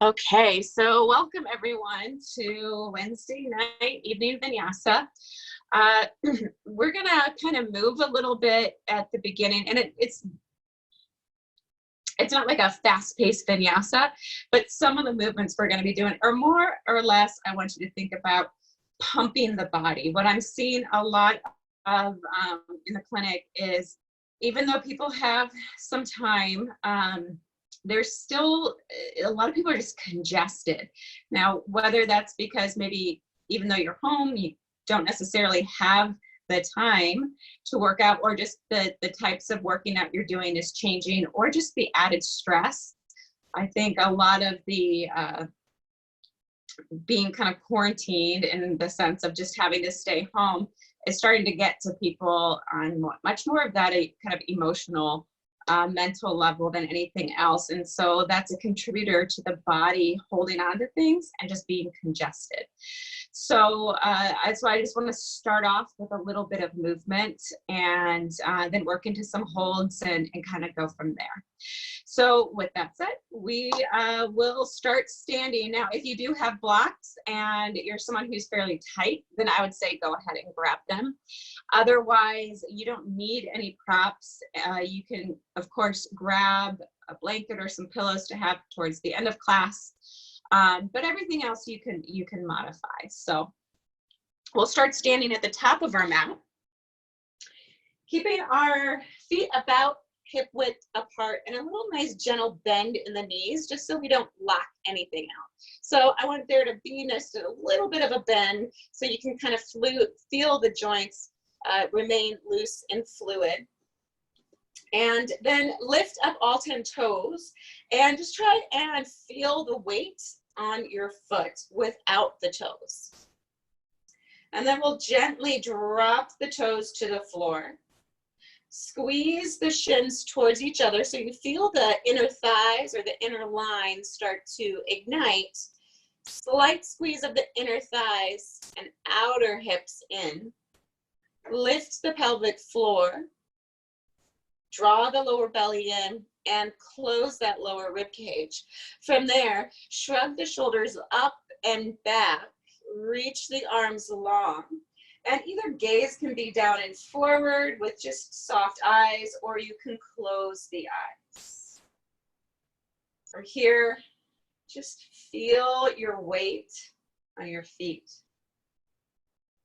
Okay, so welcome everyone to Wednesday night evening vinyasa. Uh, we're gonna kind of move a little bit at the beginning, and it's not like a fast-paced vinyasa, but some of the movements we're gonna be doing are more or less, I want you to think about pumping the body. What I'm seeing a lot of in the clinic is, even though people have some time, there's still a lot of people are just congested. Now, whether that's because maybe even though you're home, you don't necessarily have the time to work out, or just the types of working out you're doing is changing, or just the added stress. I think a lot of the being kind of quarantined in the sense of just having to stay home is starting to get to people on much more of that kind of emotional, mental level than anything else. And so that's a contributor to the body holding on to things and just being congested. So that's why I just want to start off with a little bit of movement, and then work into some holds and kind of go from there. So with that said, we will start standing. Now, if you do have blocks and you're someone who's fairly tight, then I would say go ahead and grab them. Otherwise, you don't need any props. You can, of course, grab a blanket or some pillows to have towards the end of class. But everything else you can modify. So we'll start standing at the top of our mat, keeping our feet about hip width apart, and a little nice gentle bend in the knees, just so we don't lock anything out. So I want there to be just a little bit of a bend so you can kind of feel the joints remain loose and fluid. And then lift up all 10 toes and just try and feel the weight on your foot without the toes. And then we'll gently drop the toes to the floor. Squeeze the shins towards each other so you feel the inner thighs or the inner lines start to ignite. Slight squeeze of the inner thighs and outer hips in. Lift the pelvic floor. Draw the lower belly in and close that lower rib cage. From there, shrug the shoulders up and back. Reach the arms long. And either gaze can be down and forward with just soft eyes, or you can close the eyes. From here, just feel your weight on your feet.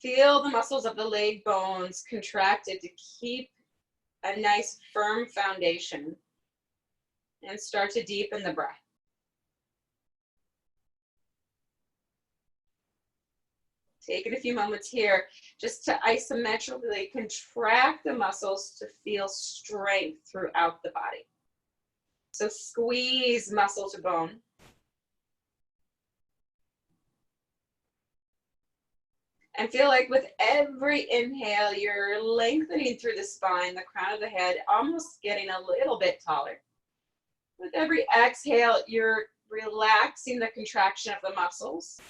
Feel the muscles of the leg bones contracted to keep a nice firm foundation, and start to deepen the breath. Taking a few moments here just to isometrically contract the muscles to feel strength throughout the body. So squeeze muscle to bone. And feel like with every inhale, you're lengthening through the spine, the crown of the head, almost getting a little bit taller. With every exhale, you're relaxing the contraction of the muscles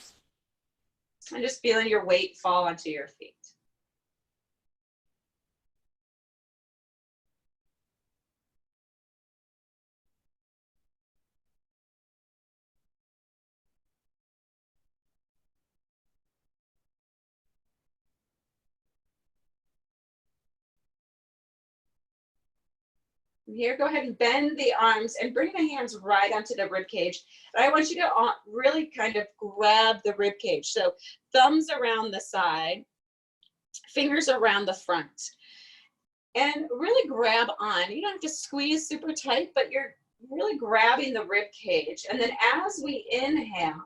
and just feeling your weight fall onto your feet. Here, go ahead and bend the arms and bring the hands right onto the rib cage. And I want you to really kind of grab the rib cage. So thumbs around the side, fingers around the front. And really grab on. You don't have to squeeze super tight, but you're really grabbing the rib cage. And then as we inhale,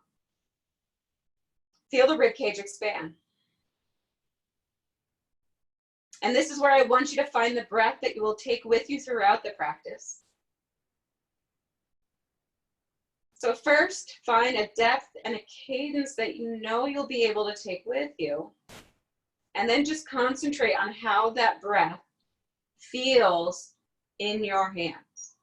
feel the rib cage expand. And this is where I want you to find the breath that you will take with you throughout the practice. So first, find a depth and a cadence that you know you'll be able to take with you. And then just concentrate on how that breath feels in your hands.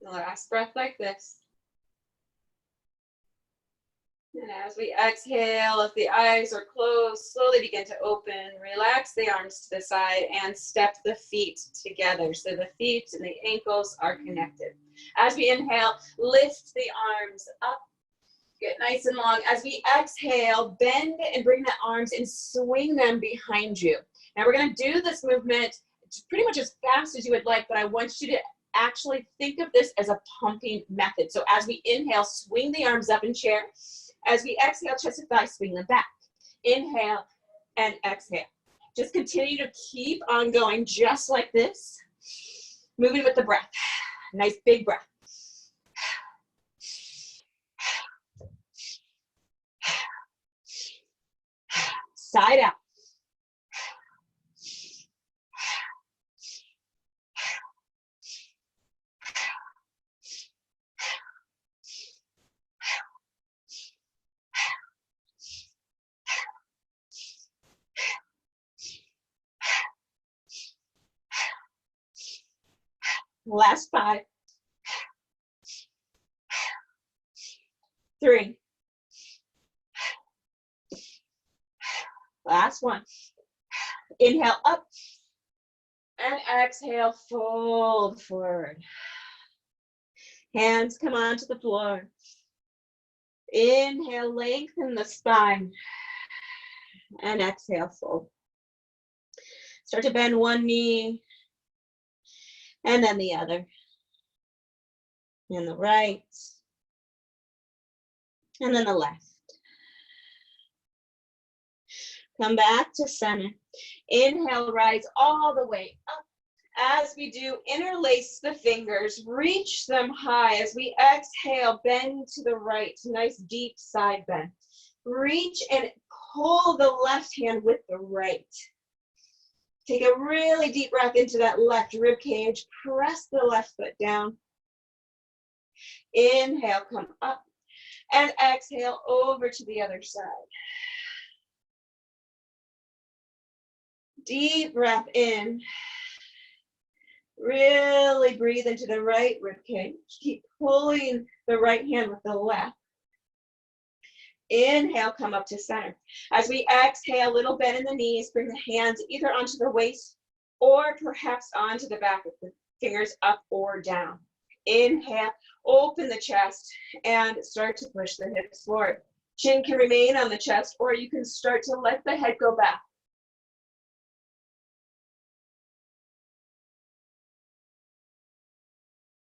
Last breath like this. And as we exhale, if the eyes are closed, slowly begin to open. Relax the arms to the side and step the feet together. So the feet and the ankles are connected. As we inhale, lift the arms up. Get nice and long. As we exhale, bend and bring the arms and swing them behind you. Now we're going to do this movement pretty much as fast as you would like, but I want you to actually think of this as a pumping method. So as we inhale, swing the arms up in chair. As we exhale, chest and thighs, swing them back. Inhale and exhale. Just continue to keep on going just like this. Moving with the breath. Nice big breath. Side out. Last 5, 3, last 1. Inhale up and exhale, fold forward. Hands come onto the floor. Inhale, lengthen the spine and exhale, fold. Start to bend one knee and then the other, and the right, and then the left. Come back to center. Inhale, rise all the way up. As we do, interlace the fingers, reach them high. As we exhale, bend to the right, nice deep side bend. Reach and pull the left hand with the right. Take a really deep breath into that left rib cage. Press the left foot down. Inhale, come up. And exhale over to the other side. Deep breath in. Really breathe into the right rib cage. Keep pulling the right hand with the left. Inhale, come up to center. As we exhale, little bend in the knees, bring the hands either onto the waist or perhaps onto the back of the fingers up or down. Inhale, open the chest and start to push the hips forward. Chin can remain on the chest, or you can start to let the head go back.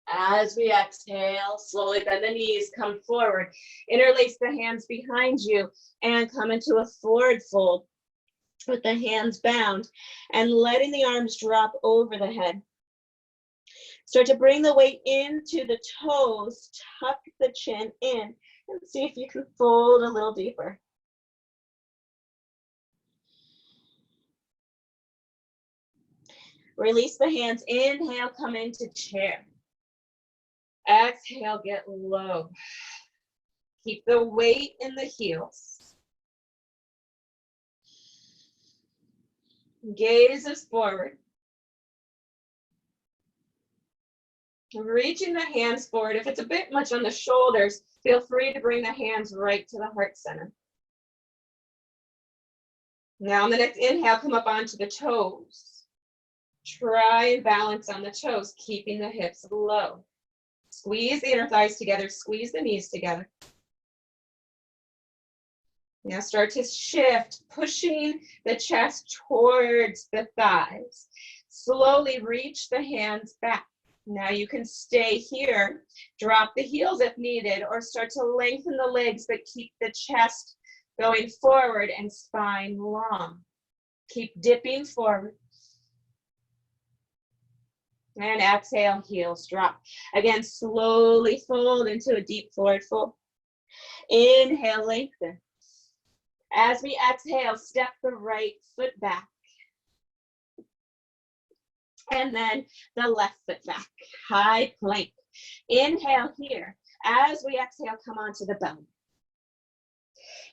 As we exhale, slowly bend the knees, come forward. Interlace the hands behind you and come into a forward fold with the hands bound and letting the arms drop over the head. Start to bring the weight into the toes, tuck the chin in, and see if you can fold a little deeper. Release the hands. Inhale, come into chair. Exhale, get low. Keep the weight in the heels. Gazes forward. Reaching the hands forward. If it's a bit much on the shoulders, feel free to bring the hands right to the heart center. Now on the next inhale, come up onto the toes. Try and balance on the toes, keeping the hips low. Squeeze the inner thighs together, squeeze the knees together. Now start to shift, pushing the chest towards the thighs. Slowly reach the hands back. Now you can stay here, drop the heels if needed, or start to lengthen the legs, but keep the chest going forward and spine long. Keep dipping forward. And exhale, heels drop. Again, slowly fold into a deep forward fold. Inhale, lengthen. As we exhale, step the right foot back. And then the left foot back. High plank. Inhale here. As we exhale, come onto the belly.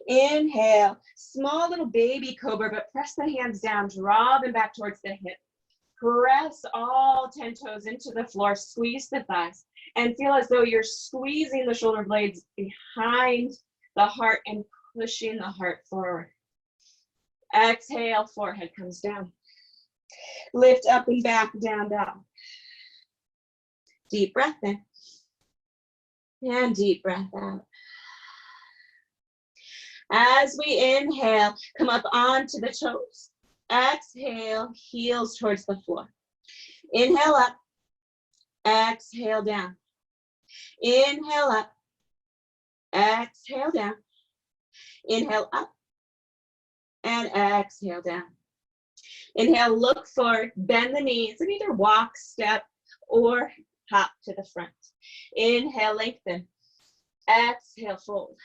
Inhale, small little baby cobra, but press the hands down, draw them back towards the hip. Press all 10 toes into the floor, squeeze the thighs, and feel as though you're squeezing the shoulder blades behind the heart and pushing the heart forward. Exhale, forehead comes down. Lift up and back, down, down. Deep breath in. And deep breath out. As we inhale, come up onto the toes. Exhale, heels towards the floor. Inhale up. Exhale down. Inhale up. Exhale down. Inhale up. And exhale down. Inhale, look forward, bend the knees, and either walk, step, or hop to the front. Inhale, lengthen. Exhale, fold.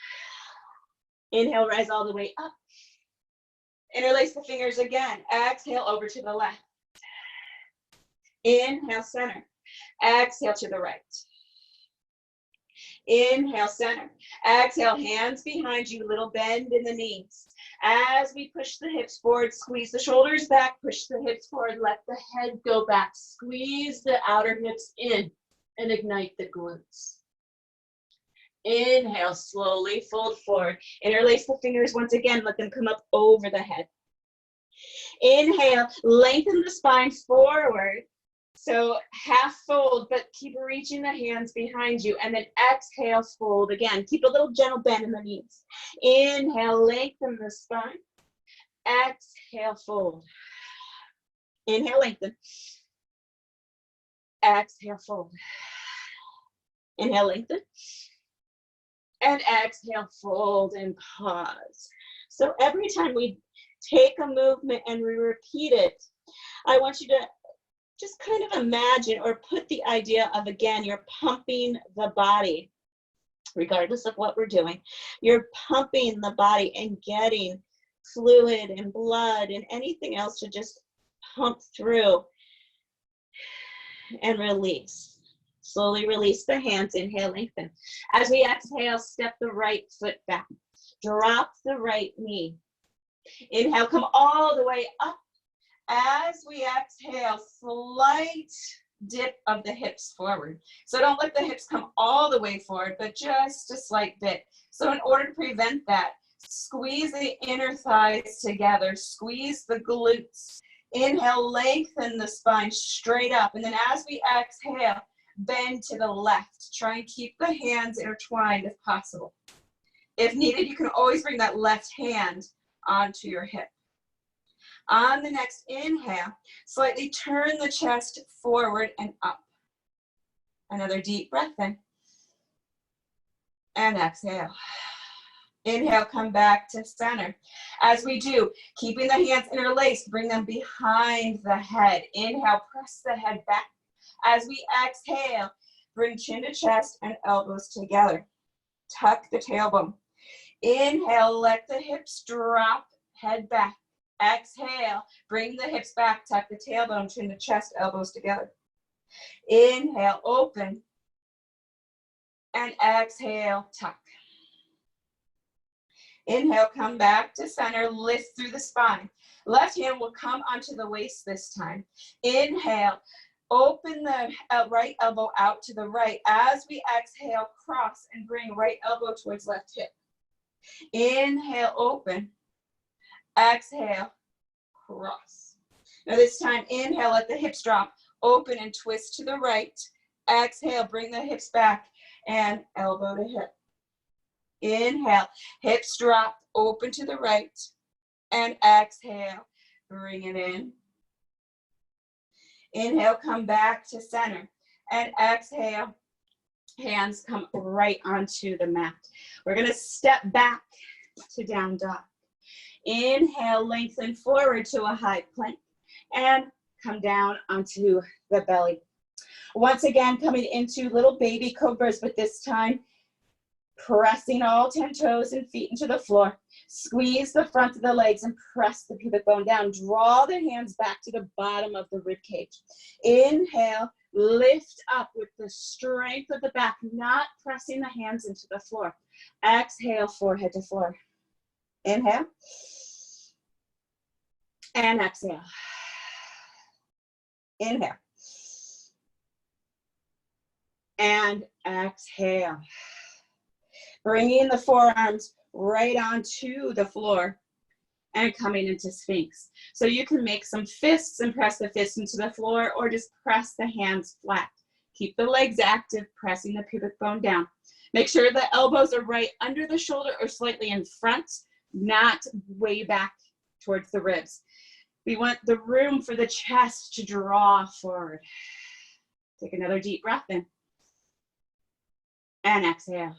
Inhale, rise all the way up. Interlace the fingers again. Exhale, over to the left. Inhale, center. Exhale to the right. Inhale, center. Exhale, hands behind you, little bend in the knees. As we push the hips forward, squeeze the shoulders back, push the hips forward, let the head go back. Squeeze the outer hips in and ignite the glutes. Inhale, slowly fold forward. Interlace the fingers once again, let them come up over the head. Inhale, lengthen the spine forward. So half fold, but keep reaching the hands behind you. And then exhale, fold again. Keep a little gentle bend in the knees. Inhale, lengthen the spine. Exhale, fold. Inhale, lengthen. Exhale, fold. Inhale, lengthen. And exhale, fold and pause. So every time we take a movement and we repeat it, I want you to just kind of imagine or put the idea of, again, you're pumping the body, regardless of what we're doing. You're pumping the body and getting fluid and blood and anything else to just pump through and release. Slowly release the hands, inhale, lengthen. As we exhale, step the right foot back. Drop the right knee. Inhale, come all the way up. As we exhale, slight dip of the hips forward. So don't let the hips come all the way forward, but just a slight bit. So in order to prevent that, squeeze the inner thighs together. Squeeze the glutes. Inhale, lengthen the spine straight up. And then as we exhale, bend to the left. Try and keep the hands intertwined if possible. If needed, you can always bring that left hand onto your hip. On the next inhale, slightly turn the chest forward and up. Another deep breath in. And exhale. Inhale, come back to center. As we do, keeping the hands interlaced, bring them behind the head. Inhale, press the head back. As we exhale, bring chin to chest and elbows together. Tuck the tailbone. Inhale, let the hips drop, head back. Exhale, bring the hips back, tuck the tailbone, chin to chest, elbows together. Inhale, open. And exhale, tuck. Inhale, come back to center, lift through the spine. Left hand will come onto the waist this time. Inhale, open the right elbow out to the right. As we exhale, cross and bring right elbow towards left hip. Inhale, open. Exhale, cross. Now this time, inhale, let the hips drop. Open and twist to the right. Exhale, bring the hips back and elbow to hip. Inhale, hips drop, open to the right. And exhale, bring it in. Inhale, come back to center. And exhale, hands come right onto the mat. We're going to step back to down dog. Inhale, lengthen forward to a high plank and come down onto the belly. Once again, coming into little baby cobras, but this time pressing all 10 toes and feet into the floor. Squeeze the front of the legs and press the pubic bone down. Draw the hands back to the bottom of the rib cage. Inhale, lift up with the strength of the back, not pressing the hands into the floor. Exhale, forehead to floor. Inhale. And exhale. Inhale. And exhale. Bringing the forearms right onto the floor and coming into Sphinx. So you can make some fists and press the fists into the floor, or just press the hands flat. Keep the legs active, pressing the pubic bone down. Make sure the elbows are right under the shoulder or slightly in front, not way back towards the ribs. We want the room for the chest to draw forward. Take another deep breath in. And exhale.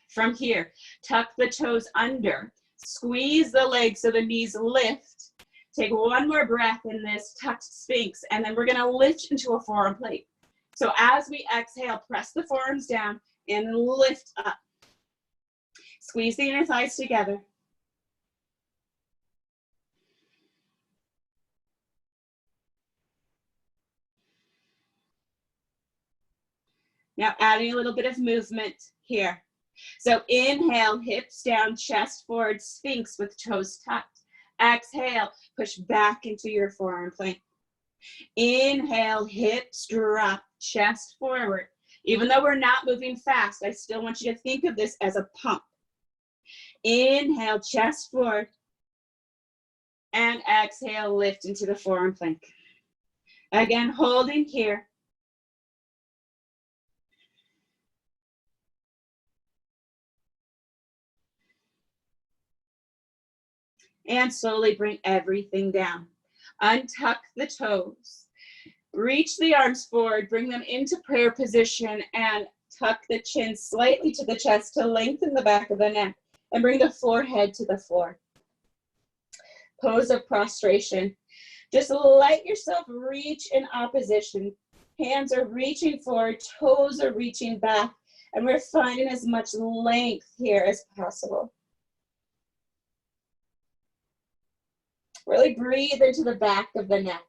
From here, tuck the toes under. Squeeze the legs so the knees lift. Take one more breath in this tucked Sphinx, and then we're going to lift into a forearm plank. So as we exhale, press the forearms down and lift up. Squeeze the inner thighs together. Now adding a little bit of movement here. So inhale, hips down, chest forward, Sphinx with toes tucked. Exhale, push back into your forearm plank. Inhale, hips drop, chest forward. Even though we're not moving fast, I still want you to think of this as a pump. Inhale, chest forward. And exhale, lift into the forearm plank. Again, holding here. And slowly bring everything down. Untuck the toes. Reach the arms forward, bring them into prayer position, and tuck the chin slightly to the chest to lengthen the back of the neck, and bring the forehead to the floor. Pose of prostration. Just let yourself reach in opposition. Hands are reaching forward, toes are reaching back, and we're finding as much length here as possible. Really breathe into the back of the neck.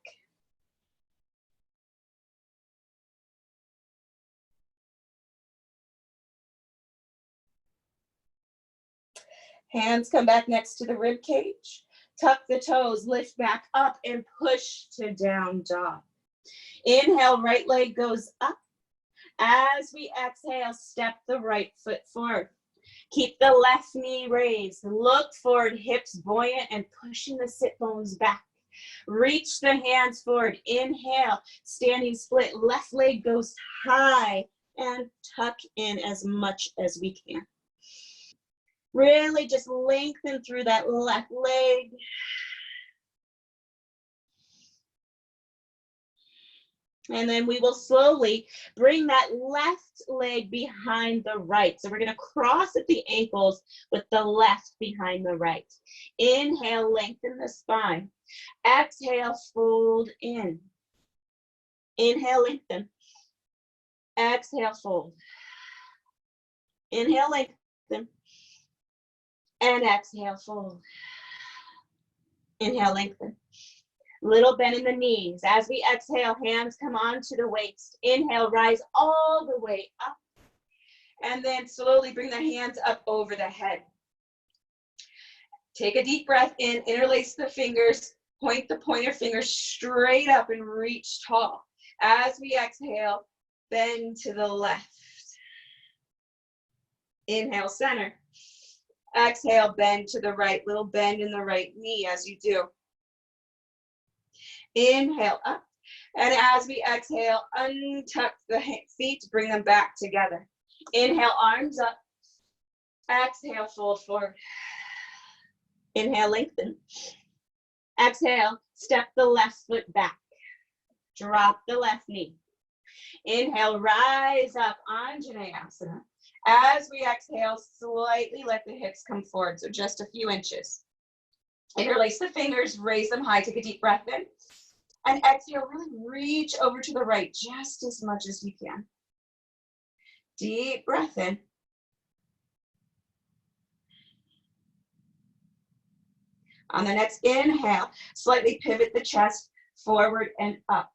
Hands come back next to the rib cage. Tuck the toes, lift back up, and push to down dog. Inhale, right leg goes up. As we exhale, step the right foot forward. Keep the left knee raised. Look forward, hips buoyant, and pushing the sit bones back. Reach the hands forward. Inhale, standing split. Left leg goes high, and tuck in as much as we can. Really just lengthen through that left leg. And then we will slowly bring that left leg behind the right. So we're going to cross at the ankles with the left behind the right. Inhale, lengthen the spine. Exhale, fold in. Inhale, lengthen. Exhale, fold. Inhale, lengthen. And exhale, fold. Inhale, lengthen. Little bend in the knees. As we exhale, hands come onto the waist. Inhale, rise all the way up. And then slowly bring the hands up over the head. Take a deep breath in, interlace the fingers, point the pointer finger straight up and reach tall. As we exhale, bend to the left. Inhale, center. Exhale, bend to the right. Little bend in the right knee as you do. Inhale up, and as we exhale, untuck the feet, bring them back together. Inhale, arms up. Exhale, fold forward. Inhale, lengthen. Exhale, step the left foot back. Drop the left knee. Inhale, rise up, Anjaneyasana. As we exhale, slightly let the hips come forward, so just a few inches. Interlace the fingers, raise them high, take a deep breath in. And exhale, really reach over to the right just as much as you can. Deep breath in. On the next inhale, slightly pivot the chest forward and up.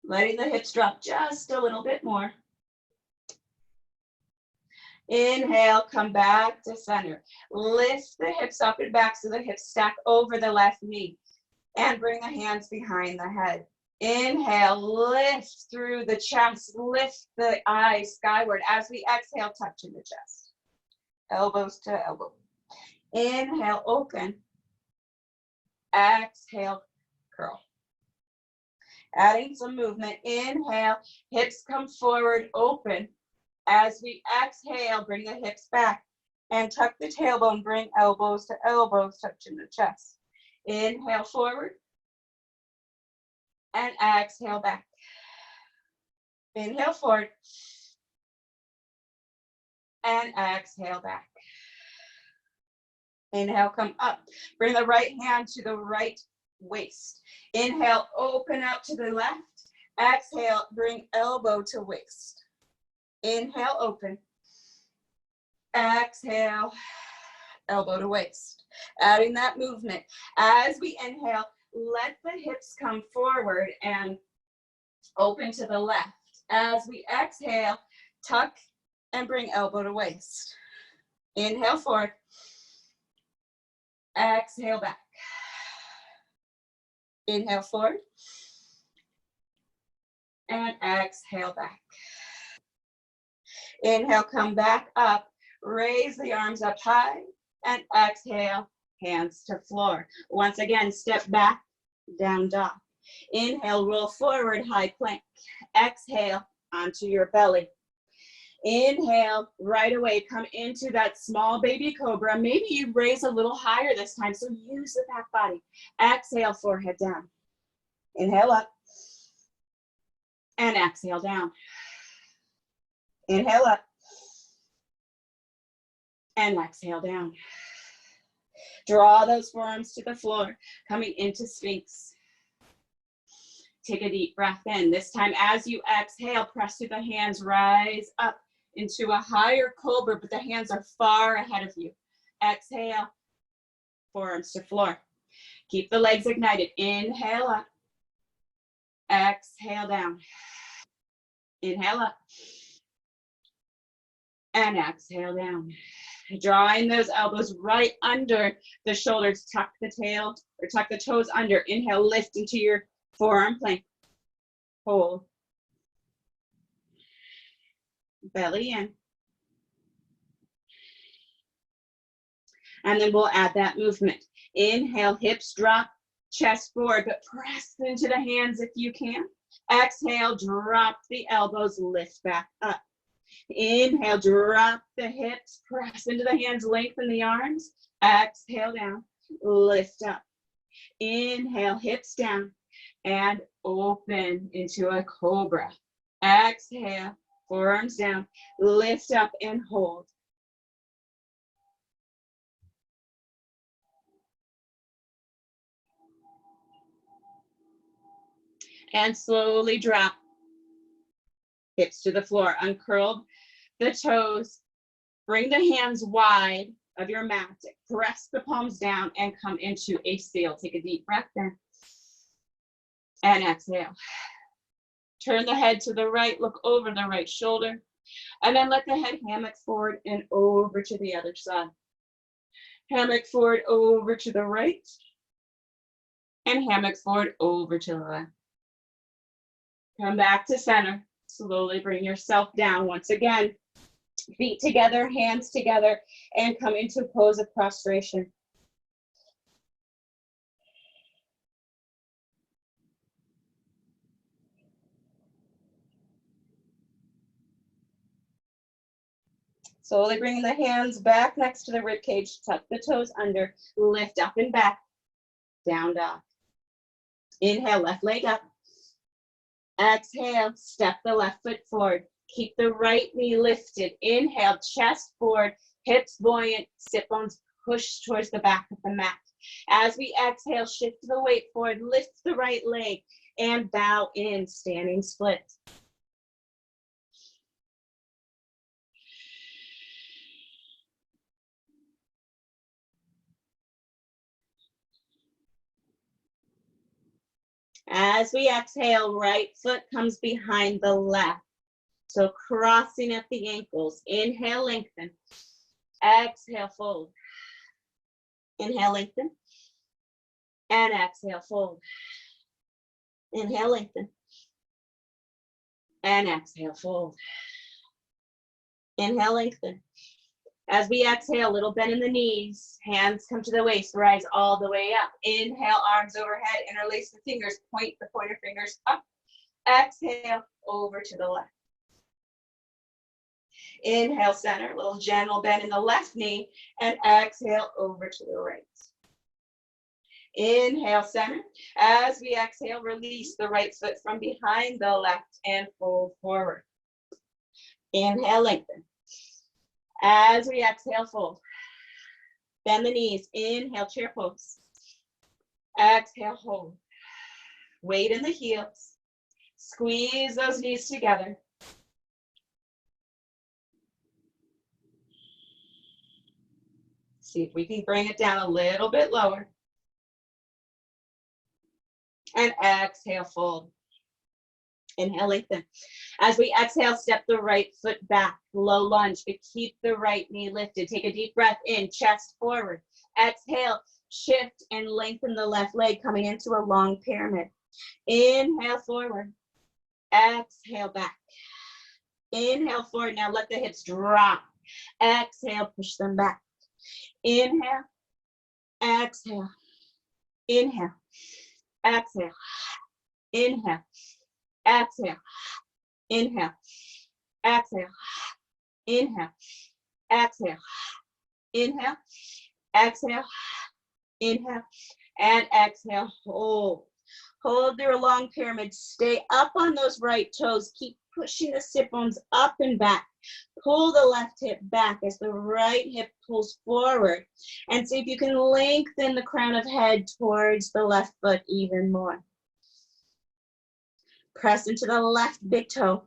Letting the hips drop just a little bit more. Inhale, come back to center. Lift the hips up and back so the hips stack over the left knee. And bring the hands behind the head. Inhale, lift through the chest, lift the eyes skyward. As we exhale, touch in the chest. Elbows to elbow. Inhale, open. Exhale, curl. Adding some movement. Inhale, hips come forward, open. As we exhale, bring the hips back and tuck the tailbone, bring elbows to elbows, touch in the chest. Inhale forward and exhale back. Inhale forward and exhale back. Inhale, come up. Bring the right hand to the right waist. Inhale, open out to the left. Exhale, bring elbow to waist. Inhale, open. Exhale, elbow to waist. Adding that movement. As we inhale, let the hips come forward and open to the left. As we exhale, tuck and bring elbow to waist. Inhale forward. Exhale back. Inhale forward. And exhale back. Inhale, come back up. Raise the arms up high. And exhale, hands to floor. Once again, step back, down dog. Inhale, roll forward, high plank. Exhale, onto your belly. Inhale, right away, come into that small baby cobra. Maybe you raise a little higher this time, so use the back body. Exhale, forehead down. Inhale up. And exhale down. Inhale up. And exhale down. Draw those forearms to the floor, coming into Sphinx. Take a deep breath in. This time, as you exhale, press through the hands, rise up into a higher cobra, but the hands are far ahead of you. Exhale, forearms to floor. Keep the legs ignited. Inhale up. Exhale down. Inhale up. And exhale down. Drawing those elbows right under the shoulders. Tuck the tail or tuck the toes under. Inhale, lift into your forearm plank. Hold. Belly in. And then we'll add that movement. Inhale, hips drop, chest forward, but press into the hands if you can. Exhale, drop the elbows, lift back up. Inhale, drop the hips, press into the hands, lengthen the arms. Exhale down, lift up. Inhale, hips down, and open into a cobra. Exhale, forearms down, lift up and hold. And slowly drop. Hips to the floor, uncurl the toes, bring the hands wide of your mat, press the palms down and come into a seal. Take a deep breath in and exhale. Turn the head to the right, look over the right shoulder, and then let the head hammock forward and over to the other side. Hammock forward over to the right, and hammock forward over to the left. Come back to center. Slowly bring yourself down once again. Feet together, hands together, and come into a pose of prostration. Slowly bringing the hands back next to the rib cage, tuck the toes under, lift up and back, down dog. Inhale, left leg up. Exhale, step the left foot forward. Keep the right knee lifted. Inhale, chest forward, hips buoyant, sit bones pushed towards the back of the mat. As we exhale, shift the weight forward, lift the right leg, and bow in, standing split. As we exhale, right foot comes behind the left. So crossing at the ankles. Inhale, lengthen. Exhale, fold. Inhale, lengthen. And exhale, fold. Inhale, lengthen. And exhale, fold. Inhale, lengthen. As we exhale, little bend in the knees, hands come to the waist, rise all the way up. Inhale, arms overhead, interlace the fingers, point the pointer fingers up. Exhale, over to the left. Inhale, center, little gentle bend in the left knee, and exhale, over to the right. Inhale, center. As we exhale, release the right foot from behind the left and fold forward. Inhale, lengthen. As we exhale, fold. Bend the knees. Inhale, chair pose. Exhale, hold. Weight in the heels. Squeeze those knees together. See if we can bring it down a little bit lower. And exhale, fold. Inhale, lengthen. As we exhale, step the right foot back, low lunge, but keep the right knee lifted. Take a deep breath in, chest forward. Exhale, shift and lengthen the left leg, coming into a long pyramid. Inhale, forward. Exhale, back. Inhale, forward. Now let the hips drop. Exhale, push them back. Inhale, exhale, inhale, exhale, inhale, exhale, inhale, exhale, inhale, exhale, inhale, exhale, inhale, and exhale. Hold. Hold your long pyramid. Stay up on those right toes. Keep pushing the sit bones up and back. Pull the left hip back as the right hip pulls forward. And see if you can lengthen the crown of head towards the left foot even more. Press into the left big toe.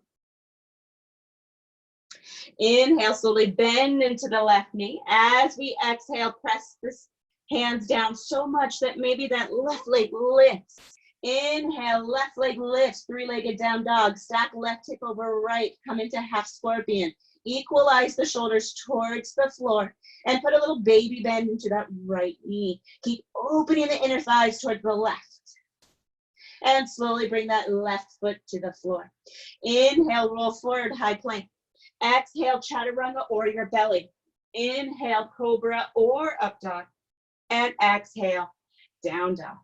Inhale, slowly bend into the left knee. As we exhale, press the hands down so much that maybe that left leg lifts. Inhale, left leg lifts, three-legged down dog. Stack left hip over right, come into half scorpion. Equalize the shoulders towards the floor and put a little baby bend into that right knee. Keep opening the inner thighs towards the left. And slowly bring that left foot to the floor. Inhale, roll forward, high plank. Exhale, chaturanga or your belly. Inhale, cobra or up dog. And exhale, down dog.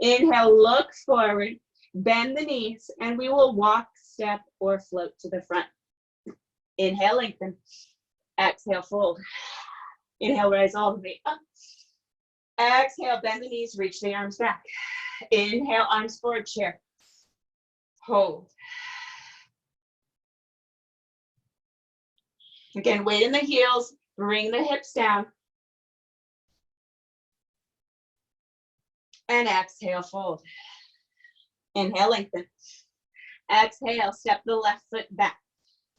Inhale, look forward, bend the knees, and we will walk, step, or float to the front. Inhale, lengthen. Exhale, fold. Inhale, rise all the way up. Exhale, bend the knees, reach the arms back. Inhale, arms forward, chair. Hold. Again, weight in the heels, bring the hips down. And exhale, fold. Inhale, lengthen. Exhale, step the left foot back.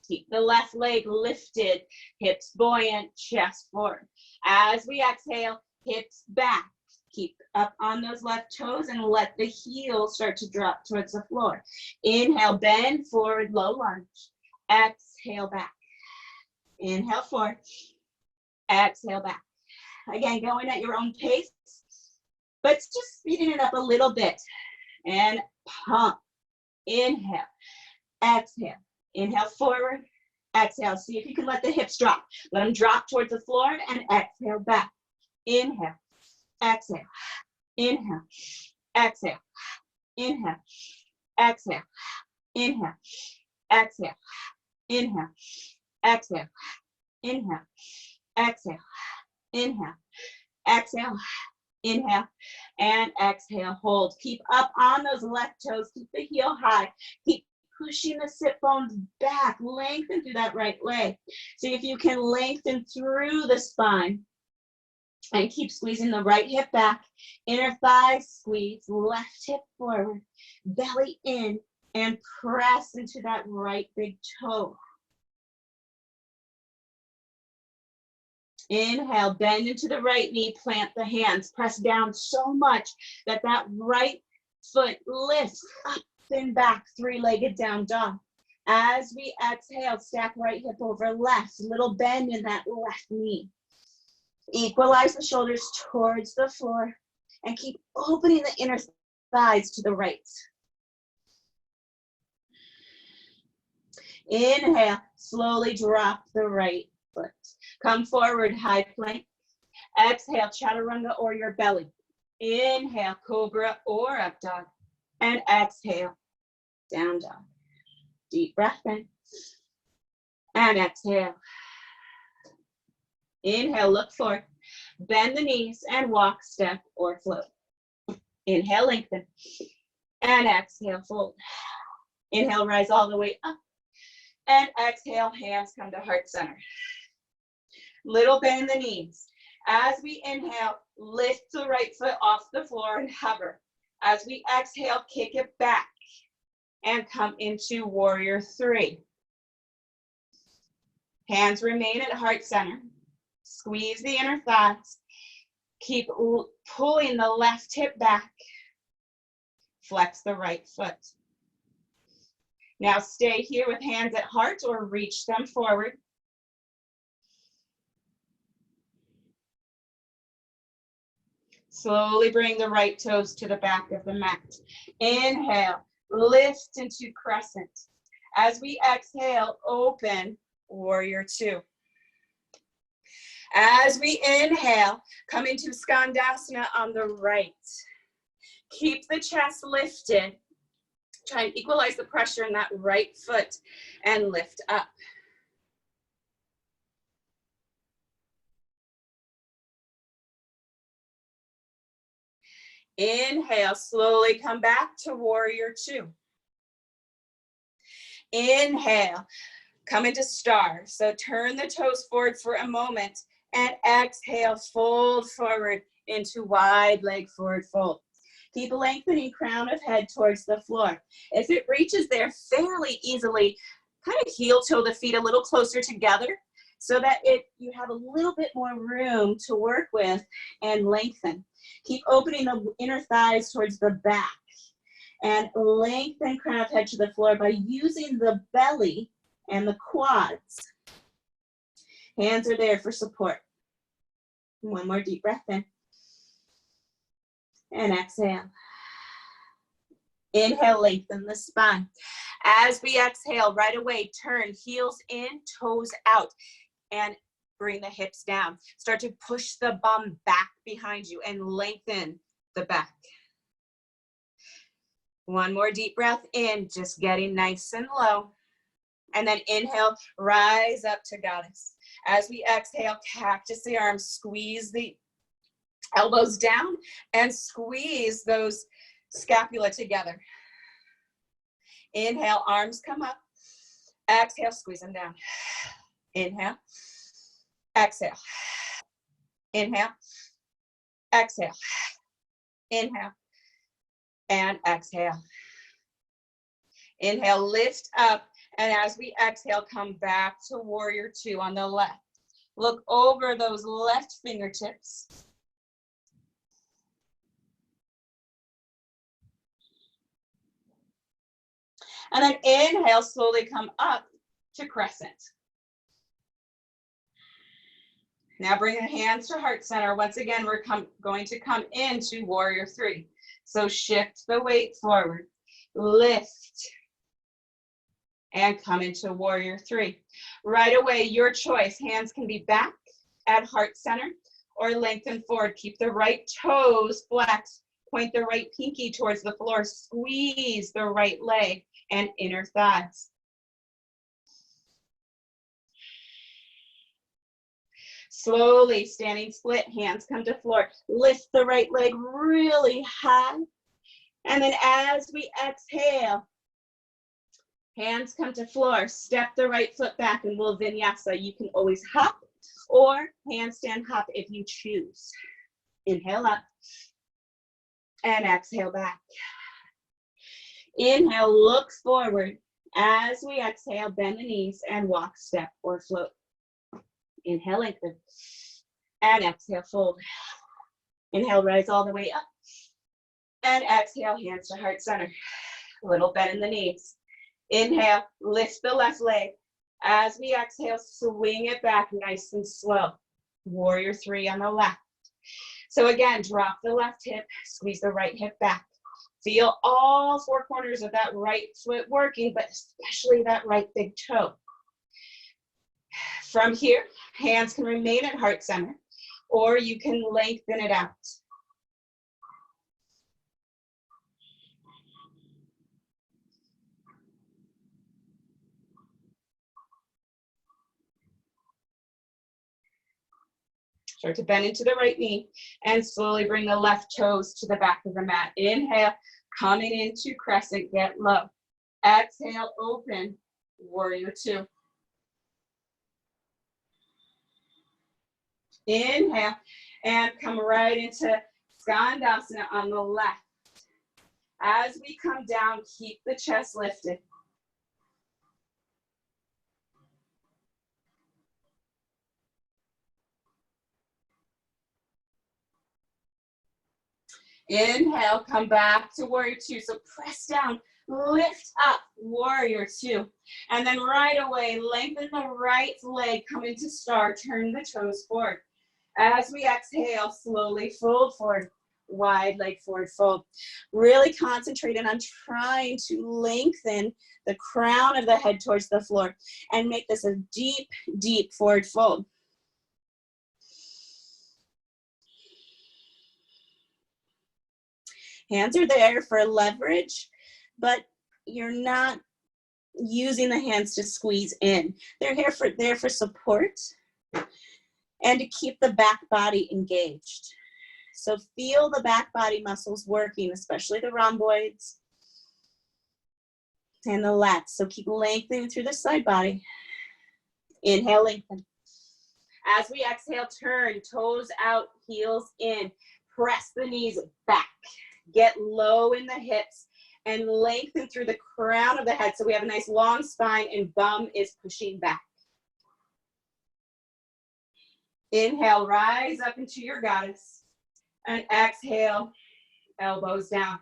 Keep the left leg lifted, hips buoyant, chest forward. As we exhale, hips back. Keep up on those left toes and let the heels start to drop towards the floor. Inhale, bend forward, low lunge. Exhale, back. Inhale, forward. Exhale, back. Again, going at your own pace, but just speeding it up a little bit. And pump. Inhale. Exhale. Inhale, forward. Exhale. See if you can let the hips drop. Let them drop towards the floor and exhale, back. Inhale. Exhale. Inhale. Exhale. Inhale. Exhale. Inhale. Exhale. Inhale. Exhale. Inhale. Exhale. Inhale. Exhale. Inhale. And exhale. Hold. Keep up on those left toes. Keep the heel high. Keep pushing the sit bones back. Lengthen through that right leg. See if you can lengthen through the spine. And keep squeezing the right hip back. Inner thigh squeeze. Left hip forward. Belly in. And press into that right big toe. Inhale, bend into the right knee, plant the hands, press down so much that that right foot lifts up and back, three-legged down dog. As we exhale, stack right hip over left, little bend in that left knee. Equalize the shoulders towards the floor And keep opening the inner thighs to the right. Inhale, slowly drop the right foot. Come forward, high plank. Exhale, chaturanga or your belly. Inhale, cobra or up dog. And exhale, down dog. Deep breath in. And exhale. Inhale, look forward. Bend the knees and walk, step, or float. Inhale, lengthen. And exhale, fold. Inhale, rise all the way up. And exhale, hands come to heart center. Little bend in the knees. As we inhale, lift the right foot off the floor and hover. As we exhale, kick it back and come into warrior three. Hands remain at heart center. Squeeze the inner thighs. Keep pulling the left hip back. Flex the right foot. Now stay here with hands at heart or reach them forward. Slowly bring the right toes to the back of the mat. Inhale, lift into crescent. As we exhale, open warrior two. As we inhale, come into Skandasana on the right. Keep the chest lifted. Try and equalize the pressure in that right foot and lift up. Inhale, slowly come back to warrior two. Inhale, come into star. So turn the toes forward for a moment and exhale, fold forward into wide leg forward fold. Keep lengthening crown of head towards the floor. If it reaches there fairly easily, kind of heel toe the feet a little closer together so that you have a little bit more room to work with and lengthen. Keep opening the inner thighs towards the back and lengthen crown of head to the floor by using the belly and the quads. Hands are there for support. One more deep breath in. And exhale. Inhale, lengthen the spine. As we exhale, right away, turn heels in, toes out, and bring the hips down. Start to push the bum back behind you and lengthen the back. One more deep breath in, just getting nice and low. And then inhale, rise up to goddess. As we exhale, cactus the arms, squeeze the elbows down and squeeze those scapula together. Inhale, arms come up. Exhale, squeeze them down. Inhale, exhale. Inhale, exhale. Inhale, and exhale. Inhale, lift up. And as we exhale, come back to warrior two on the left. Look over those left fingertips. And then inhale, slowly come up to crescent. Now bring your hands to heart center. Once again, we're going to come into warrior three. So shift the weight forward, lift, and come into warrior three. Right away, your choice. Hands can be back at heart center or lengthen forward. Keep the right toes flexed. Point the right pinky towards the floor. Squeeze the right leg and inner thighs. Slowly, standing split, hands come to floor. Lift the right leg really high. And then as we exhale, hands come to floor. Step the right foot back and we'll vinyasa. You can always hop or handstand hop if you choose. Inhale up and exhale back. Inhale, look forward. As we exhale, bend the knees and walk, step, or float. Inhale, lengthen. And exhale, fold. Inhale, rise all the way up. And exhale, hands to heart center. A little bend in the knees. Inhale, lift the left leg. As we exhale, swing it back nice and slow. Warrior three on the left. So again, drop the left hip, squeeze the right hip back. Feel all four corners of that right foot working, but especially that right big toe. From here, hands can remain at heart center, or you can lengthen it out. Start to bend into the right knee and slowly bring the left toes to the back of the mat. Inhale, coming into crescent, get low. Exhale, open, warrior two. Inhale, and come right into Skandasana on the left. As we come down, keep the chest lifted. Inhale, come back to warrior two. So press down, lift up, warrior two. And then right away, lengthen the right leg, come into star, turn the toes forward. As we exhale, slowly fold forward, wide leg forward fold. Really concentrating on trying to lengthen the crown of the head towards the floor and make this a deep, deep forward fold. Hands are there for leverage, but you're not using the hands to squeeze in. They're there for support and to keep the back body engaged. So feel the back body muscles working, especially the rhomboids and the lats. So keep lengthening through the side body. Inhale, lengthen. As we exhale, turn, toes out, heels in. Press the knees back. Get low in the hips and lengthen through the crown of the head so we have a nice long spine and bum is pushing back. Inhale, rise up into your goddess. And exhale, elbows down.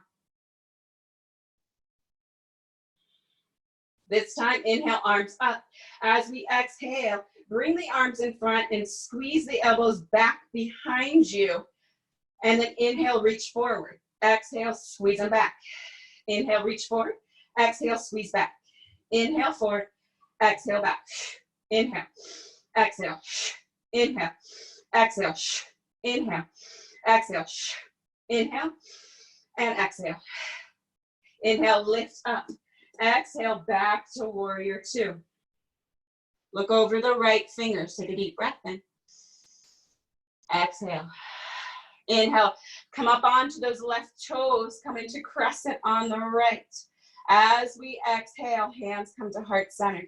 This time, inhale, arms up. As we exhale, bring the arms in front and squeeze the elbows back behind you. And then inhale, reach forward. Exhale, squeeze them back. Inhale, reach forward. Exhale, squeeze back. Inhale, forward. Exhale, back. Inhale. Exhale. Inhale. Exhale. Inhale. Exhale. Inhale. And exhale. Inhale, lift up. Exhale, back to warrior two. Look over the right fingers. Take a deep breath in. Exhale. Inhale, come up onto those left toes, come into crescent on the right. As we exhale, hands come to heart center.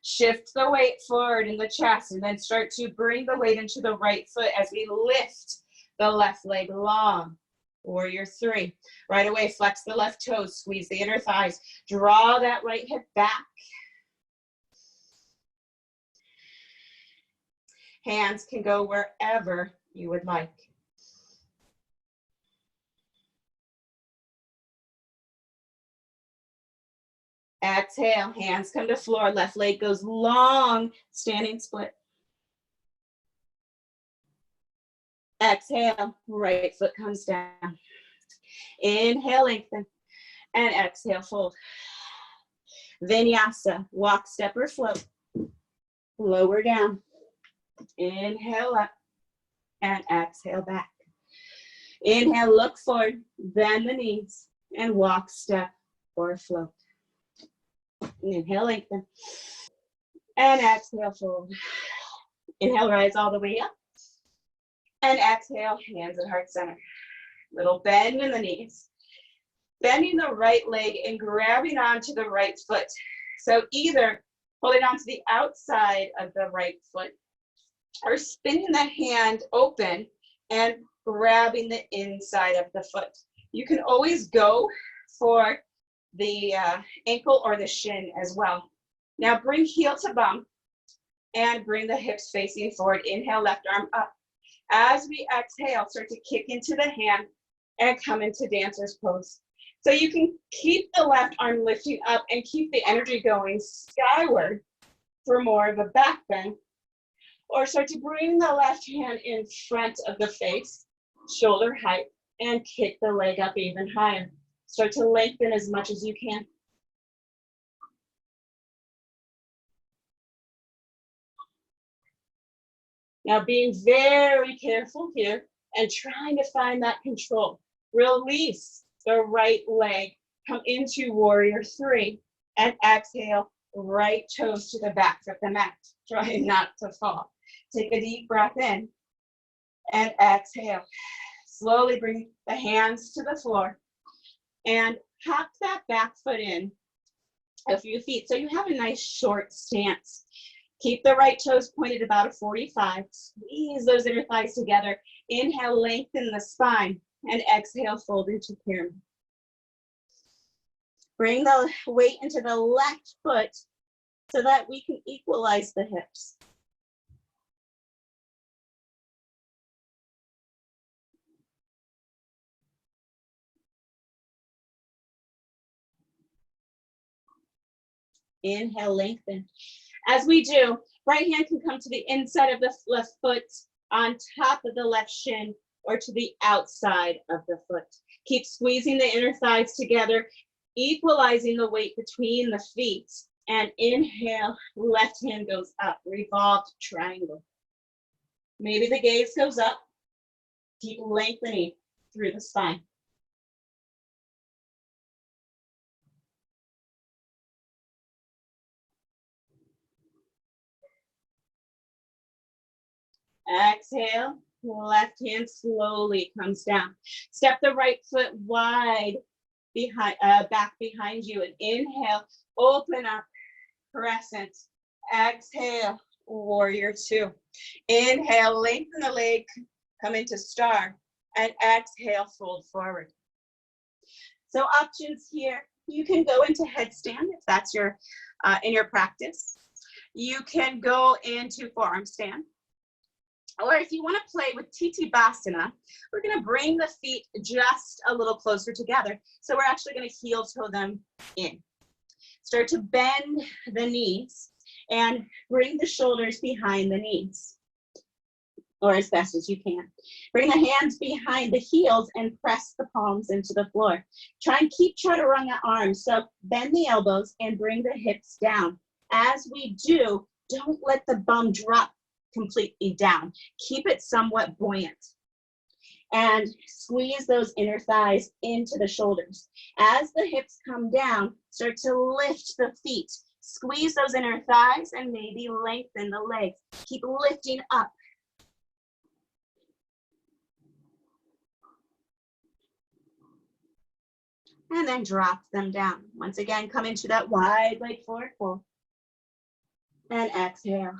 Shift the weight forward in the chest and then start to bring the weight into the right foot as we lift the left leg long. Warrior three. Right away, flex the left toes, squeeze the inner thighs, draw that right hip back. Hands can go wherever you would like. Exhale, hands come to floor, left leg goes long, standing split. Exhale, right foot comes down. Inhale, lengthen, and exhale, fold. Vinyasa, walk, step, or float. Lower down. Inhale up, and exhale back. Inhale, look forward, bend the knees, and walk, step, or float. Inhale, lengthen. And exhale, fold. Inhale, rise all the way up. And exhale, hands at heart center. Little bend in the knees. Bending the right leg and grabbing onto the right foot. So either holding onto the outside of the right foot or spinning the hand open and grabbing the inside of the foot. You can always go for the ankle or the shin as well. Now bring heel to bum and bring the hips facing forward. Inhale, left arm up. As we exhale, start to kick into the hand and come into dancer's pose. So you can keep the left arm lifting up and keep the energy going skyward for more of a back bend, or start to bring the left hand in front of the face shoulder height, and kick the leg up even higher. Start to lengthen as much as you can. Now being very careful here and trying to find that control. Release the right leg, come into warrior three, and exhale, right toes to the back of the mat. Try not to fall. Take a deep breath in and exhale. Slowly bring the hands to the floor and hop that back foot in a few feet so you have a nice short stance. Keep the right toes pointed about a 45. Squeeze those inner thighs together. Inhale, lengthen the spine, and exhale, fold into pyramid. Bring the weight into the left foot so that we can equalize the hips. Inhale, lengthen. As we do, right hand can come to the inside of the left foot, on top of the left shin, or to the outside of the foot. Keep squeezing the inner thighs together, equalizing the weight between the feet. And inhale, left hand goes up, revolved triangle. Maybe the gaze goes up. Keep lengthening through the spine. Exhale, left hand slowly comes down. Step the right foot wide behind, back behind you, and inhale, open up, crescent. Exhale, warrior two. Inhale, lengthen the leg, come into star, and exhale, fold forward. So options here, you can go into headstand if that's your in your practice. You can go into forearm stand. Or if you want to play with Titabasana, we're going to bring the feet just a little closer together. So we're actually going to heel toe them in. Start to bend the knees and bring the shoulders behind the knees, or as best as you can. Bring the hands behind the heels and press the palms into the floor. Try and keep chaturanga arms. So bend the elbows and bring the hips down. As we do, don't let the bum drop completely down. Keep it somewhat buoyant. And squeeze those inner thighs into the shoulders. As the hips come down, start to lift the feet. Squeeze those inner thighs and maybe lengthen the legs. Keep lifting up. And then drop them down. Once again, come into that wide leg forward fold. And exhale.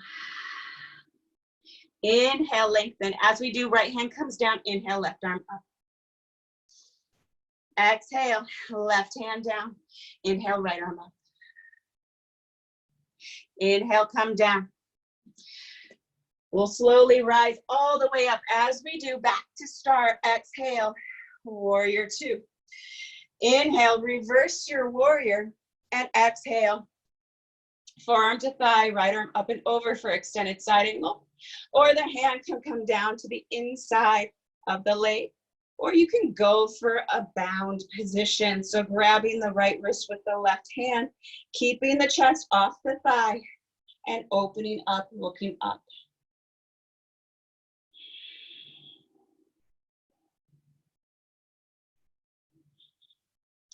Inhale, lengthen. As we do, right hand comes down. Inhale, left arm up. Exhale, left hand down. Inhale, right arm up. Inhale, come down. We'll slowly rise all the way up. As we do, back to start. Exhale, warrior two. Inhale, reverse your warrior, and exhale. Forearm to thigh, right arm up and over for extended side angle. Or the hand can come down to the inside of the leg. Or you can go for a bound position. So grabbing the right wrist with the left hand, keeping the chest off the thigh, and opening up, looking up.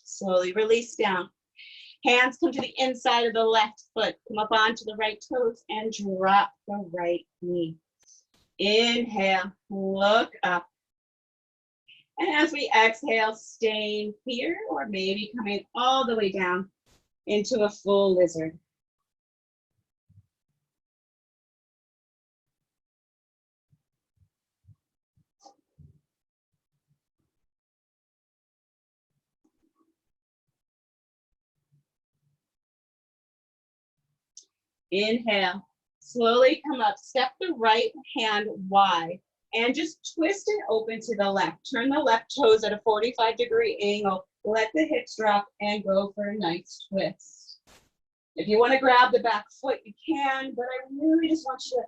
Slowly release down. Hands come to the inside of the left foot. Come up onto the right toes and drop the right knee. Inhale, look up. And as we exhale, staying here or maybe coming all the way down into a full lizard. Inhale, slowly come up, step the right hand wide and just twist and open to the left. Turn the left toes at a 45-degree angle. Let the hips drop and go for a nice twist. If you want to grab the back foot, you can, but I really just want you to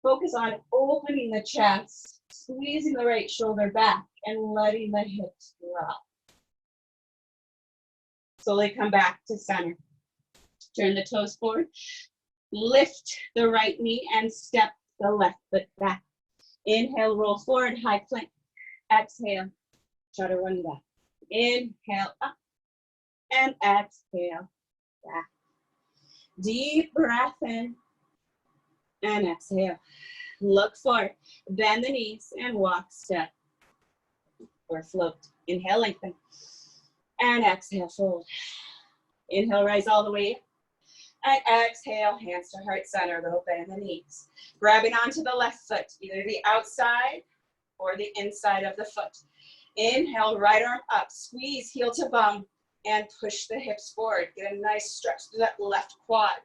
focus on opening the chest Squeezing the right shoulder back and letting the hips drop. Slowly come back to center. Turn the toes forward. Lift the right knee and step the left foot back. Inhale, roll forward, high plank. Exhale, chaturanga. Inhale up and exhale back. Deep breath in and exhale. Look forward, bend the knees and walk, step or float. Inhale, lengthen and exhale, fold. Inhale, rise all the way up. And exhale, hands to heart center, little bend in the knees. Grabbing onto the left foot, either the outside or the inside of the foot. Inhale, right arm up, squeeze heel to bum, and push the hips forward. Get a nice stretch through that left quad.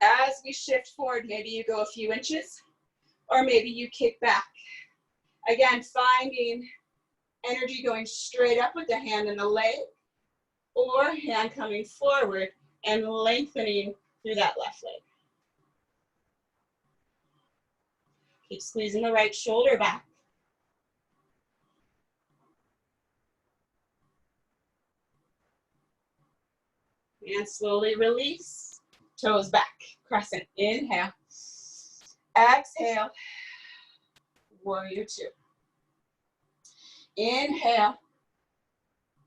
As we shift forward, maybe you go a few inches, or maybe you kick back. Again, finding energy going straight up with the hand and the leg, or hand coming forward and lengthening through that left leg. Keep squeezing the right shoulder back. And slowly release. Toes back. Crescent. Inhale. Exhale. Warrior two. Inhale.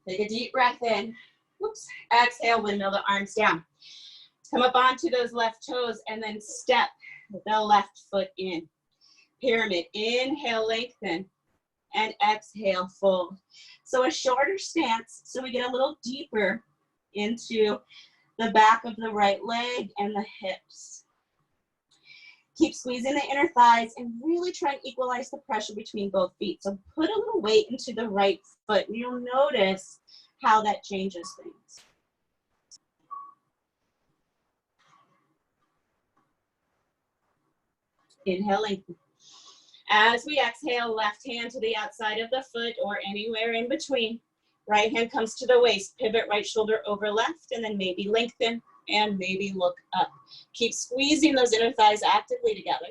Take a deep breath in. Whoops. Exhale, windmill the arms down. Come up onto those left toes and then step the left foot in. Pyramid. Inhale, lengthen. And exhale, fold. So a shorter stance, so we get a little deeper into the back of the right leg and the hips. Keep squeezing the inner thighs and really try and equalize the pressure between both feet. So put a little weight into the right foot and you'll notice how that changes things. Inhale, lengthen. As we exhale, left hand to the outside of the foot or anywhere in between. Right hand comes to the waist, pivot right shoulder over left, and then maybe lengthen and maybe look up. Keep squeezing those inner thighs actively together.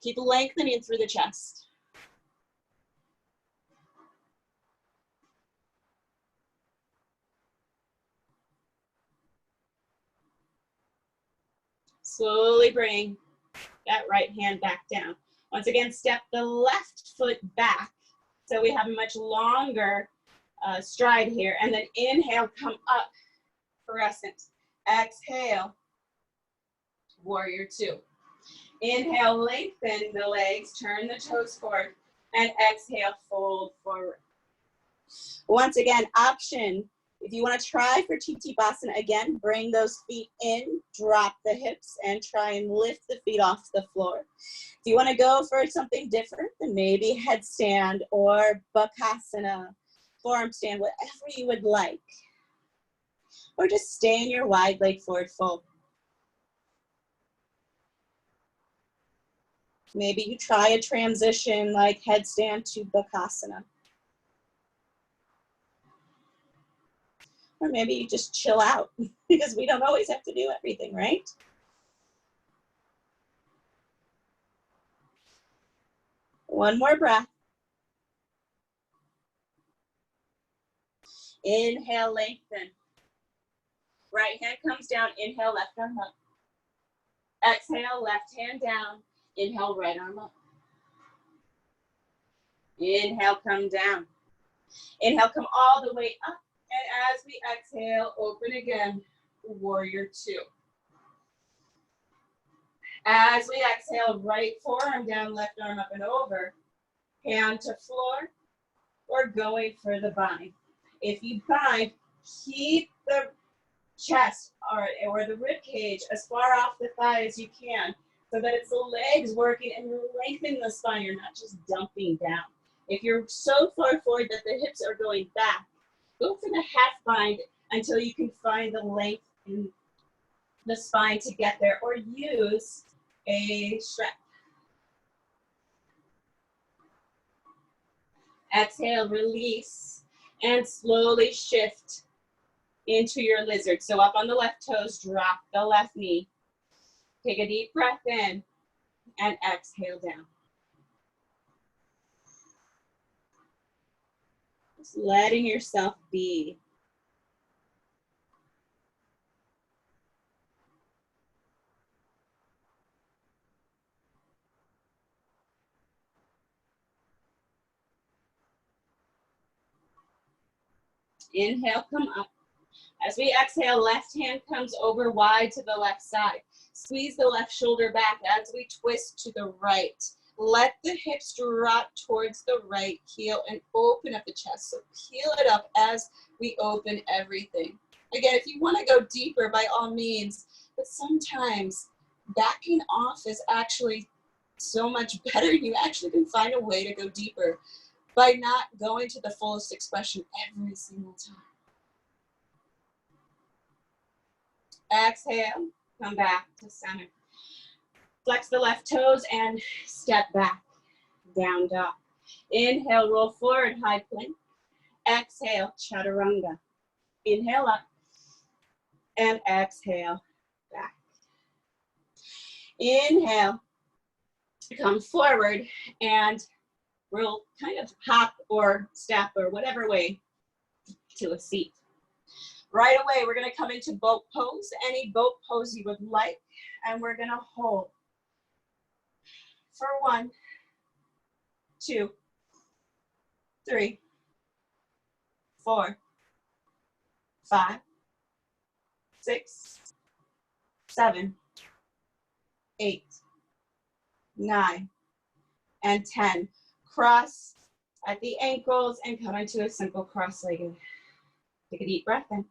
Keep lengthening through the chest. Slowly bring that right hand back down. Once again, step the left foot back so we have a much longer stride here. And then inhale, come up, crescent. Exhale, warrior two. Inhale, lengthen the legs, turn the toes forward, and exhale, fold forward. Once again, option. If you want to try for Uttanasana again, bring those feet in, drop the hips, and try and lift the feet off the floor. If you want to go for something different, then maybe headstand or Bakasana, forearm stand, whatever you would like. Or just stay in your wide leg forward fold. Maybe you try a transition like headstand to Bakasana. Or maybe you just chill out because we don't always have to do everything, right? One more breath. Inhale, lengthen. Right hand comes down, inhale, left arm up. Exhale, left hand down. Inhale, right arm up. Inhale, come down. Inhale, come all the way up. And as we exhale, open again, warrior two. As we exhale, right forearm down, left arm up and over. Hand to floor, or going for the bind. If you bind, keep the chest or the rib cage as far off the thigh as you can, so that it's the legs working and you're lengthening the spine, you're not just dumping down. If you're so far forward that the hips are going back, go for the half bind until you can find the length in the spine to get there, or use a strap. Exhale, release, and slowly shift into your lizard. So up on the left toes, drop the left knee. Take a deep breath in and exhale down. Just letting yourself be. Inhale, come up. As we exhale, left hand comes over wide to the left side. Squeeze the left shoulder back as we twist to the right. Let the hips drop towards the right heel and open up the chest. So peel it up as we open everything. Again, if you want to go deeper, by all means, but sometimes backing off is actually so much better. You actually can find a way to go deeper by not going to the fullest expression every single time. Exhale, come back to center. Flex the left toes and step back, down dog. Inhale, roll forward, high plank. Exhale, chaturanga. Inhale up and exhale back. Inhale, come forward and we'll kind of hop or step or whatever way to a seat. Right away, we're gonna come into boat pose, any boat pose you would like, and we're gonna hold for 1, 2, 3, 4, 5, 6, 7, 8, 9, and 10. Cross at the ankles and come into a simple cross-legged. Take a deep breath in.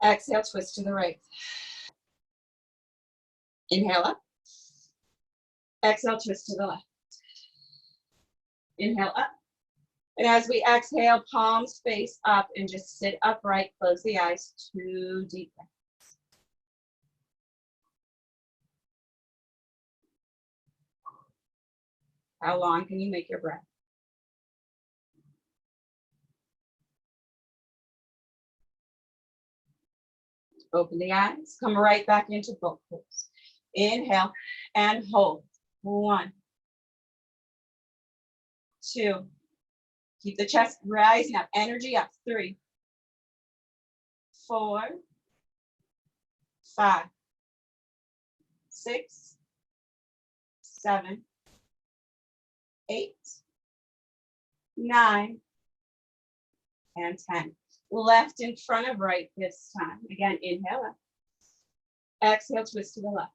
Exhale, twist to the right. Inhale up. Exhale, twist to the left. Inhale up. And as we exhale, palms face up and just sit upright, close the eyes, 2 deep breaths. How long can you make your breath? Open the eyes, come right back into boat pose. Inhale and hold. 1, 2. Keep the chest rising up, energy up. 3, 4, 5, 6, 7, 8, 9, and 10. Left in front of right this time. Again, inhale up. Exhale, twist to the left.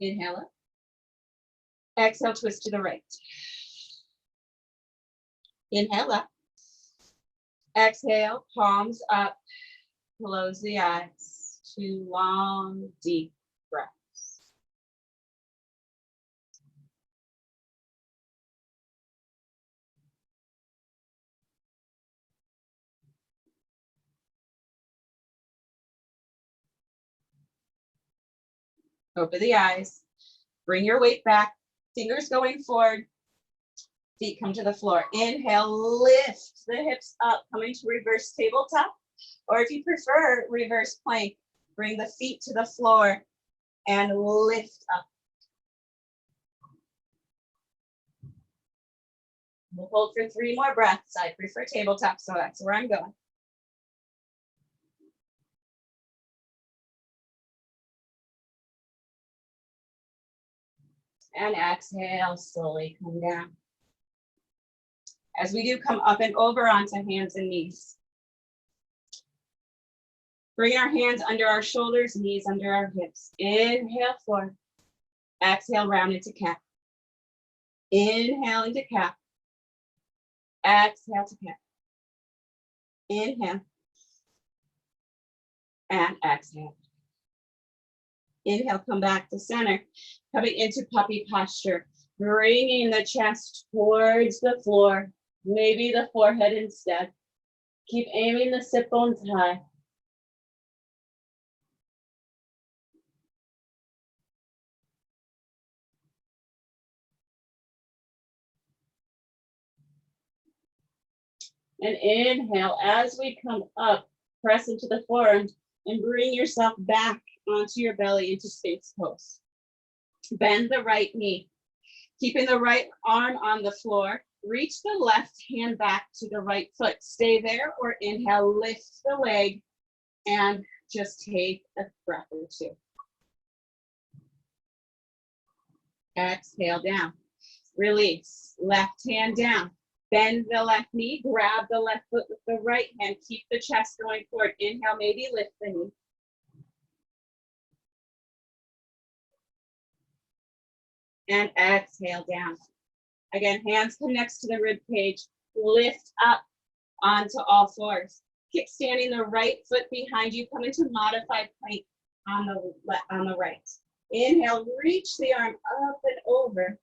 Inhale up. Exhale, twist to the right. Inhale up. Exhale, palms up. Close the eyes. 2 long, deep breaths. Open the eyes. Bring your weight back. Fingers going forward. Feet come to the floor. Inhale, lift the hips up, coming to reverse tabletop. Or if you prefer reverse plank, bring the feet to the floor and lift up. We'll hold for 3 more breaths. I prefer tabletop, so that's where I'm going. And exhale, slowly come down. As we do, come up and over onto hands and knees. Bring our hands under our shoulders, knees under our hips. Inhale, forward. Exhale, round into cat. Inhale into cat. Exhale to cat. Inhale. And exhale. Inhale, come back to center. Coming into puppy posture. Bringing the chest towards the floor. Maybe the forehead instead. Keep aiming the sit bones high. And inhale, as we come up, press into the forearms and bring yourself back onto your belly into space pose. Bend the right knee, keeping the right arm on the floor. reach the left hand back to the right foot. Stay there, or inhale, lift the leg, and just take a breath or two. Exhale down. Release. Left hand down. Bend the left knee. Grab the left foot with the right hand. Keep the chest going forward. Inhale, maybe lift the knee. And exhale down. Again, hands connect to the rib cage. Lift up onto all fours. Kickstanding the right foot behind you. Come into modified plank on the right. Inhale, reach the arm up and over.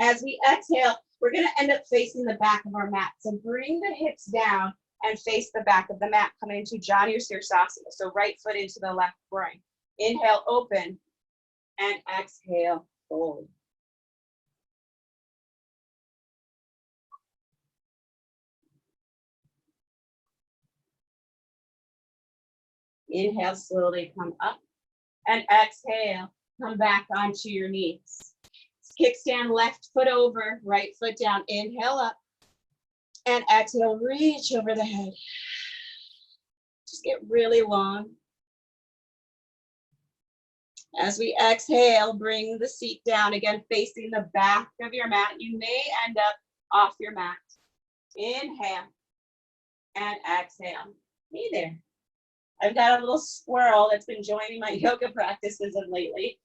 As we exhale, we're going to end up facing the back of our mat. So bring the hips down and face the back of the mat. Coming into Janu Sirsasana. So right foot into the left groin. Inhale, open, and exhale, fold. Inhale, slowly come up, and exhale, come back onto your knees. Kickstand, left foot over, right foot down. Inhale up, and exhale, reach over the head. Just get really long. As we exhale, bring the seat down, again, facing the back of your mat. You may end up off your mat. Inhale, and exhale. Hey there. I've got a little squirrel that's been joining my yoga practices of lately.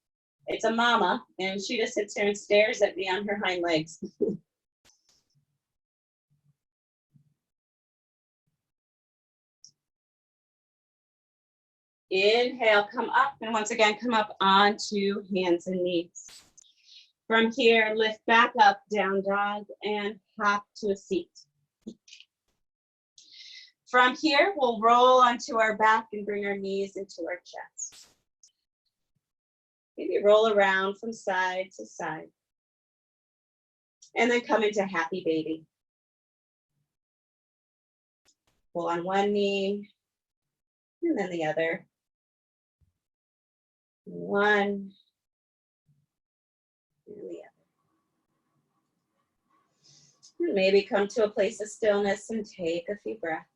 It's a mama, and she just sits there and stares at me on her hind legs. Inhale, come up, and once again, come up onto hands and knees. From here, lift back up, down dog, and hop to a seat. From here, we'll roll onto our back and bring our knees into our chest. Maybe roll around from side to side. And then come into happy baby. Pull on one knee, and then the other. One, and the other. And maybe come to a place of stillness and take a few breaths.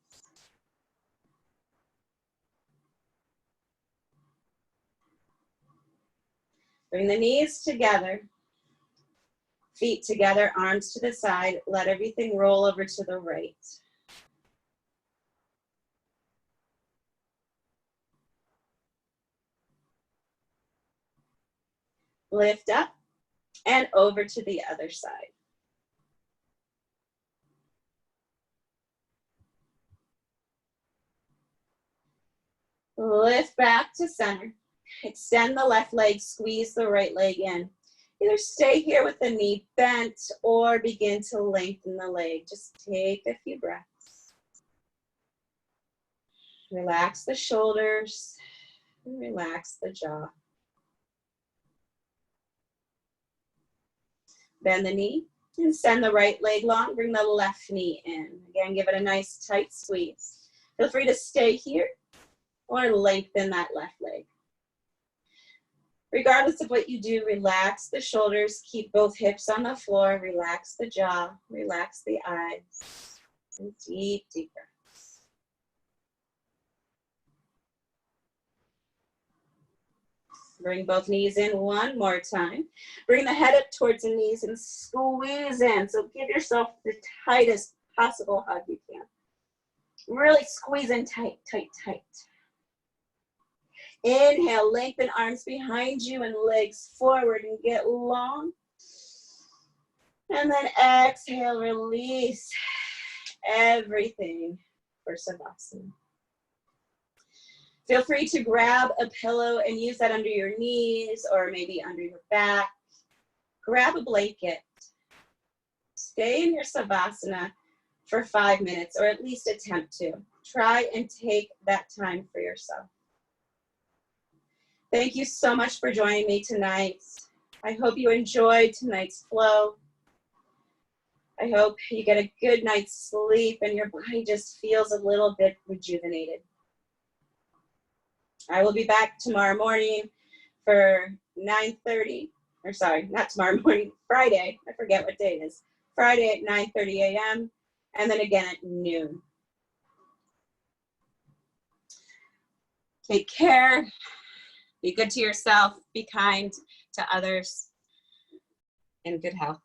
Bring the knees together, feet together, arms to the side. Let everything roll over to the right. Lift up and over to the other side. Lift back to center. Extend the left leg, squeeze the right leg in. Either stay here with the knee bent or begin to lengthen the leg. Just take a few breaths. Relax the shoulders and relax the jaw. Bend the knee and send the right leg long. Bring the left knee in. Again, give it a nice tight squeeze. Feel free to stay here or lengthen that left leg. Regardless of what you do, relax the shoulders, keep both hips on the floor, relax the jaw, relax the eyes, and deep, deep breaths. Bring both knees in one more time. Bring the head up towards the knees and squeeze in. So give yourself the tightest possible hug you can. Really squeeze in tight, tight, tight. Inhale, lengthen arms behind you and legs forward and get long. And then exhale, release everything for Savasana. Feel free to grab a pillow and use that under your knees or maybe under your back. Grab a blanket. Stay in your Savasana for 5 minutes, or at least attempt to. Try and take that time for yourself. Thank you so much for joining me tonight. I hope you enjoyed tonight's flow. I hope you get a good night's sleep and your body just feels a little bit rejuvenated. I will be back tomorrow morning for 9:30 or sorry, not tomorrow morning, Friday. I forget what day it is. Friday at 9:30 a.m. and then again at noon. Take care. Be good to yourself. Be kind to others. In good health.